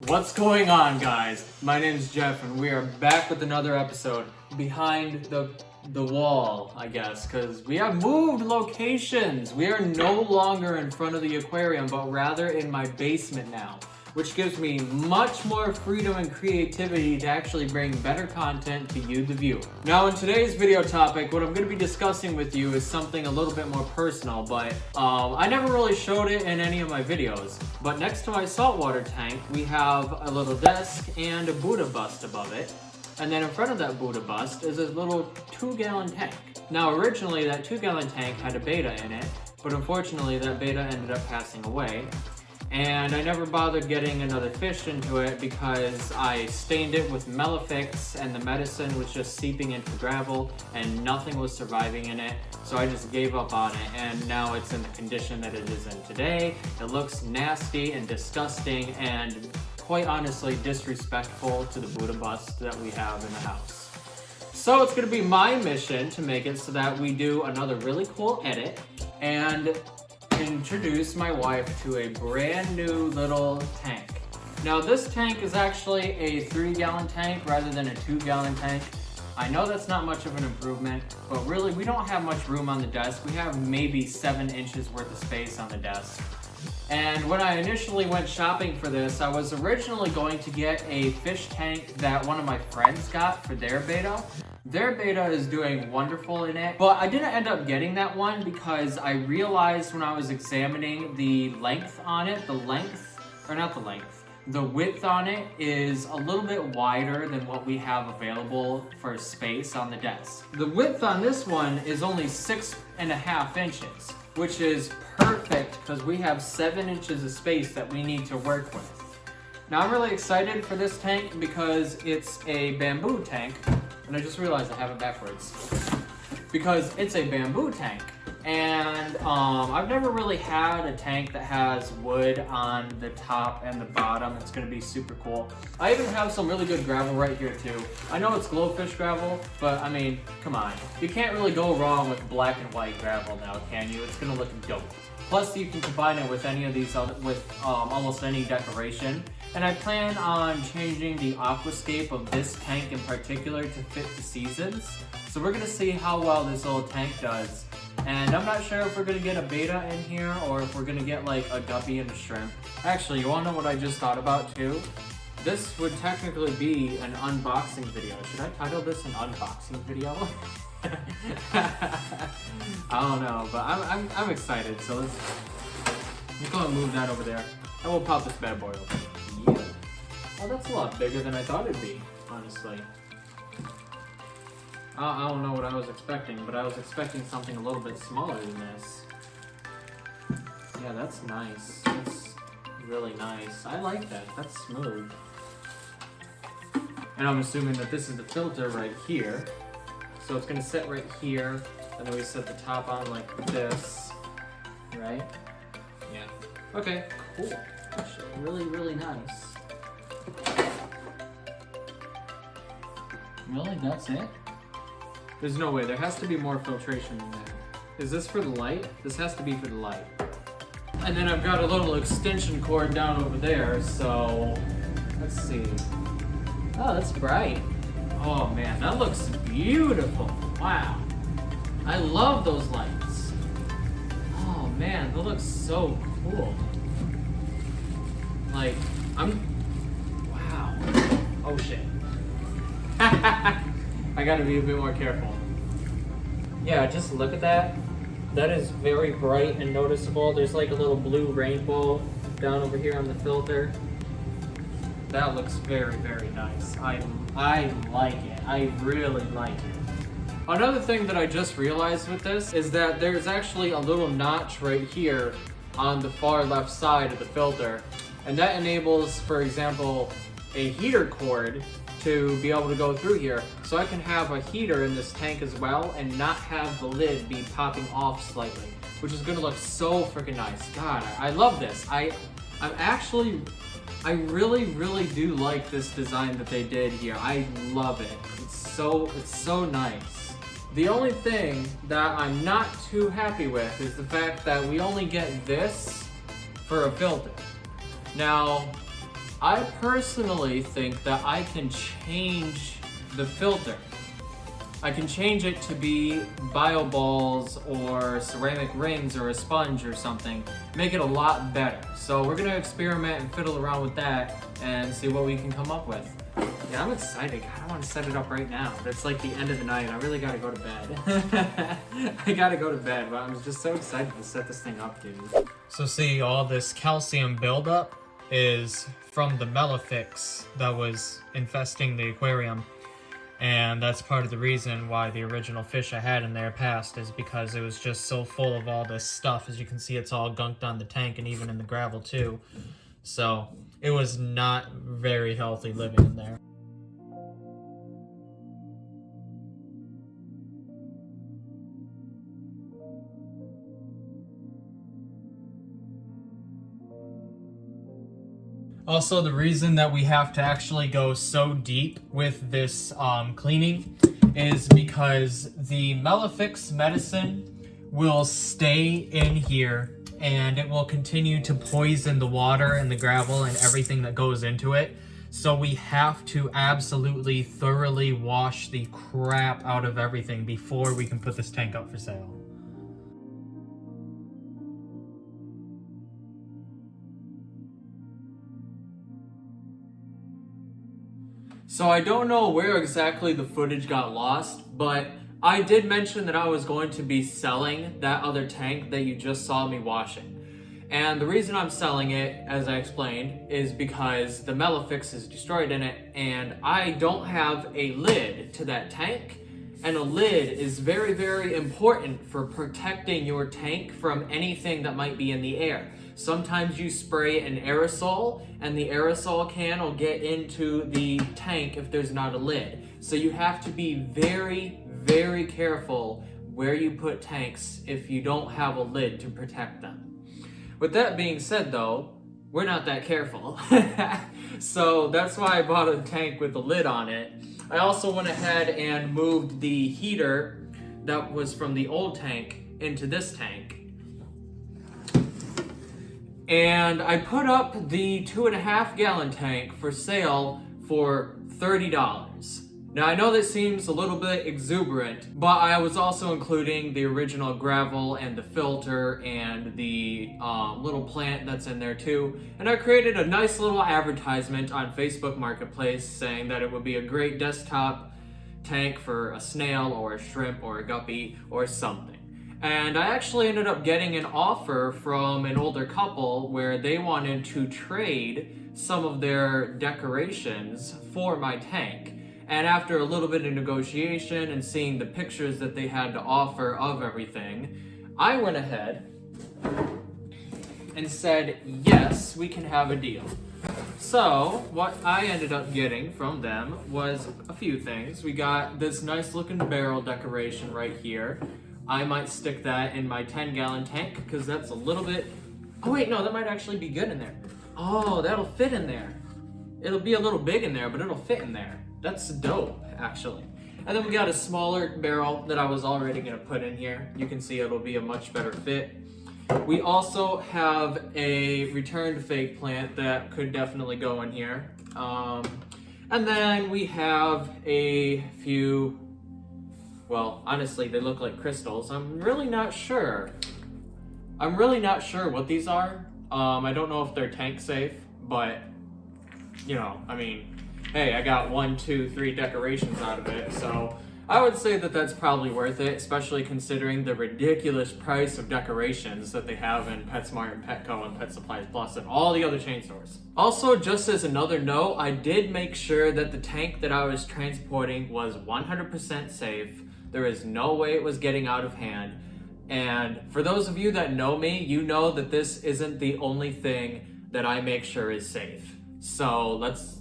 What's going on, guys? My name is Jeff and we are back with another episode behind the wall, I guess, because we have moved locations. We are no longer in front of the aquarium, but rather in my basement now, which gives me much more freedom and creativity to actually bring better content to you, the viewer. Now, in today's video topic, what I'm going to be discussing with you is something a little bit more personal, but I never really showed it in any of my videos. But next to my saltwater tank, we have a little desk and a Buddha bust above it. And then in front of that Buddha bust is this little 2-gallon tank. Now, originally that 2-gallon tank had a betta in it, but unfortunately that betta ended up passing away. And I never bothered getting another fish into it because I stained it with Melifix and the medicine was just seeping into gravel and nothing was surviving in it. So I just gave up on it, and now it's in the condition that it is in today. It looks nasty and disgusting and quite honestly disrespectful to the Buddha bust that we have in the house. So it's gonna be my mission to make it so that we do another really cool edit and introduce my wife to a brand new little tank. Now this tank is actually a 3-gallon tank rather than a 2-gallon tank. I know that's not much of an improvement, but really we don't have much room on the desk. We have maybe 7 inches worth of space on the desk. And when I initially went shopping for this, I was originally going to get a fish tank that one of my friends got for their betta. Their betta is doing wonderful in it, but I didn't end up getting that one because I realized when I was examining the length on it, the width on it is a little bit wider than what we have available for space on the desk. The width on this one is only 6.5 inches, which is perfect because we have 7 inches of space that we need to work with. Now I'm really excited for this tank because it's a bamboo tank, and I just realized I have it backwards. Because it's a bamboo tank, and I've never really had a tank that has wood on the top and the bottom. It's gonna be super cool. I even have some really good gravel right here too. I know it's glowfish gravel, but I mean, come on. You can't really go wrong with black and white gravel now, can you? It's gonna look dope. Plus you can combine it with any of these, almost any decoration. And I plan on changing the aquascape of this tank in particular to fit the seasons. So we're gonna see how well this little tank does. And I'm not sure if we're gonna get a betta in here or if we're gonna get like a guppy and a shrimp. Actually, you wanna know what I just thought about too? This would technically be an unboxing video. Should I title this an unboxing video? I don't know, but I'm excited. So let's go and move that over there. And we'll pop this bad boy open. Yeah. Oh, that's a lot bigger than I thought it'd be, honestly. I don't know what I was expecting, but I was expecting something a little bit smaller than this. Yeah, that's nice. That's really nice. I like that. That's smooth. And I'm assuming that this is the filter right here. So it's gonna sit right here, and then we set the top on like this, right? Yeah. Okay, cool. Actually, really, really nice. Really? That's it? There's no way. There has to be more filtration in there. Is this for the light? This has to be for the light. And then I've got a little extension cord down over there, so let's see. Oh, that's bright. Oh man, that looks beautiful. Wow. I love those lights. Oh man, that looks so cool. Like, wow. Oh shit. I gotta be a bit more careful. Yeah, just look at that. That is very bright and noticeable. There's like a little blue rainbow down over here on the filter. That looks very, very nice. I like it. I really like it. Another thing that I just realized with this is that there's actually a little notch right here on the far left side of the filter. And that enables, for example, a heater cord to be able to go through here. So I can have a heater in this tank as well and not have the lid be popping off slightly, which is gonna look so freaking nice. God, I love this. I really, really do like this design that they did here. I love it. It's so nice. The only thing that I'm not too happy with is the fact that we only get this for a filter. Now, I personally think that I can change the filter. I can change it to be bio balls or ceramic rings or a sponge or something. Make it a lot better. So we're gonna experiment and fiddle around with that and see what we can come up with. Yeah, I'm excited. I don't want to set it up right now. It's like the end of the night. I really gotta go to bed. I gotta go to bed, but I'm just so excited to set this thing up, dude. So see, all this calcium buildup is from the malefics that was infesting the aquarium. And that's part of the reason why the original fish I had in there passed, is because it was just so full of all this stuff. As you can see, it's all gunked on the tank and even in the gravel too. So it was not very healthy living in there. Also, the reason that we have to actually go so deep with this cleaning is because the Malefic's medicine will stay in here and it will continue to poison the water and the gravel and everything that goes into it. So we have to absolutely thoroughly wash the crap out of everything before we can put this tank up for sale. So I don't know where exactly the footage got lost, but I did mention that I was going to be selling that other tank that you just saw me washing. And the reason I'm selling it, as I explained, is because the Malefics is destroyed in it and I don't have a lid to that tank. And a lid is very, very important for protecting your tank from anything that might be in the air. Sometimes you spray an aerosol and the aerosol can will get into the tank if there's not a lid. So you have to be very, very careful where you put tanks if you don't have a lid to protect them. With that being said though, we're not that careful. So that's why I bought a tank with a lid on it. I also went ahead and moved the heater that was from the old tank into this tank. And I put up the 2.5 gallon tank for sale for $30. Now I know this seems a little bit exuberant, but I was also including the original gravel and the filter and the little plant that's in there too. And I created a nice little advertisement on Facebook Marketplace saying that it would be a great desktop tank for a snail or a shrimp or a guppy or something. And I actually ended up getting an offer from an older couple where they wanted to trade some of their decorations for my tank. And after a little bit of negotiation and seeing the pictures that they had to offer of everything, I went ahead and said, yes, we can have a deal. So what I ended up getting from them was a few things. We got this nice looking barrel decoration right here. I might stick that in my 10 gallon tank because that's a little bit, oh wait, no, that might actually be good in there. Oh, that'll fit in there. It'll be a little big in there, but it'll fit in there. That's dope, actually. And then we got a smaller barrel that I was already gonna put in here. You can see it'll be a much better fit. We also have a returned fake plant that could definitely go in here. And then we have a few, well, honestly, they look like crystals. I'm really not sure what these are. I don't know if they're tank safe, but you know, I mean, hey, I got 1, 2, 3 decorations out of it, so I would say that that's probably worth it, especially considering the ridiculous price of decorations that they have in PetSmart and Petco and Pet Supplies Plus and all the other chain stores. Also, just as another note, I did make sure that the tank that I was transporting was 100% safe. There is no way it was getting out of hand. And for those of you that know me, you know that this isn't the only thing that I make sure is safe. So let's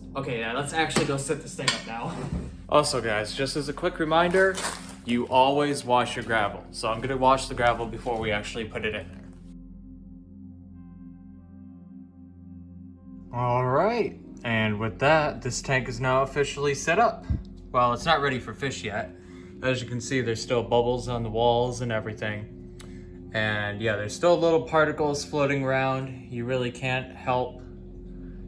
actually go set this thing up now. Also guys, just as a quick reminder, you always wash your gravel. So I'm gonna wash the gravel before we actually put it in there. All right, and with that, this tank is now officially set up. Well, it's not ready for fish yet. As you can see, there's still bubbles on the walls and everything. And yeah, there's still little particles floating around. You really can't help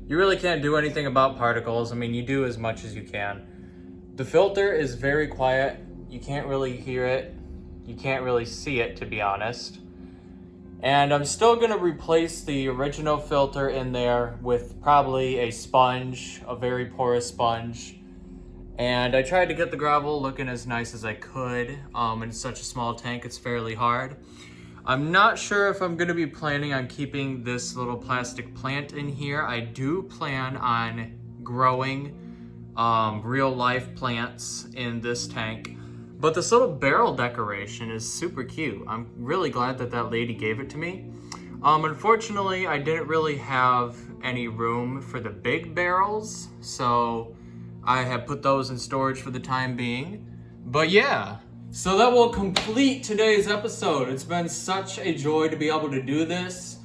you really can't do anything about particles. I mean, you do as much as you can. The filter is very quiet. You can't really hear it. You can't really see it, to be honest. And I'm still gonna replace the original filter in there with probably a sponge, a very porous sponge. And I tried to get the gravel looking as nice as I could. In such a small tank, it's fairly hard. I'm not sure if I'm gonna be planning on keeping this little plastic plant in here. I do plan on growing real life plants in this tank. But this little barrel decoration is super cute. I'm really glad that that lady gave it to me. Unfortunately, I didn't really have any room for the big barrels, so I have put those in storage for the time being. But yeah, so that will complete today's episode. It's been such a joy to be able to do this.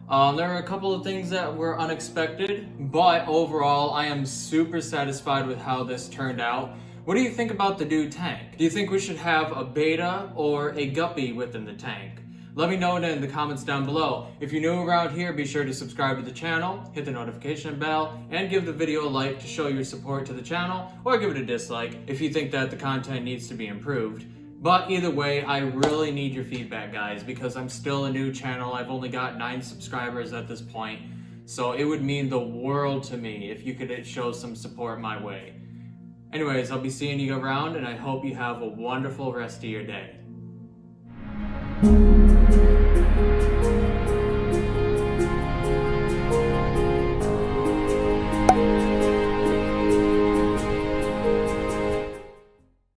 There are a couple of things that were unexpected, but overall, I am super satisfied with how this turned out. What do you think about the new tank? Do you think we should have a beta or a guppy within the tank? Let me know in the comments down below. If you're new around here, be sure to subscribe to the channel, hit the notification bell, and give the video a like to show your support to the channel, or give it a dislike if you think that the content needs to be improved. But either way, I really need your feedback, guys, because I'm still a new channel. I've only got 9 subscribers at this point, so it would mean the world to me if you could show some support my way. Anyways, I'll be seeing you around, and I hope you have a wonderful rest of your day.